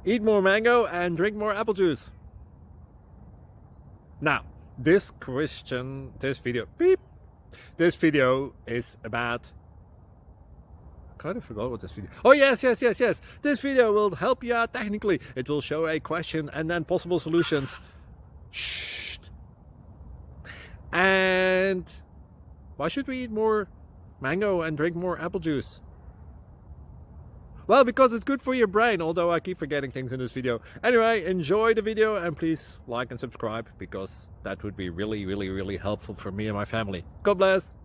Eat more mango and drink more apple juice. Now, this video is about, I kind of forgot what this video. Oh, yes. This video will help you out technically. It will show a question and then possible solutions. Shh. And why should we eat more mango and drink more apple juice? Well, because it's good for your brain, although I keep forgetting things in this video. Anyway, enjoy the video and please like and subscribe, because that would be really helpful for me and my family. God bless.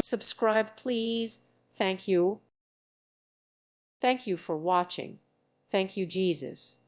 Subscribe, please. Thank you. Thank you for watching. Thank you, Jesus.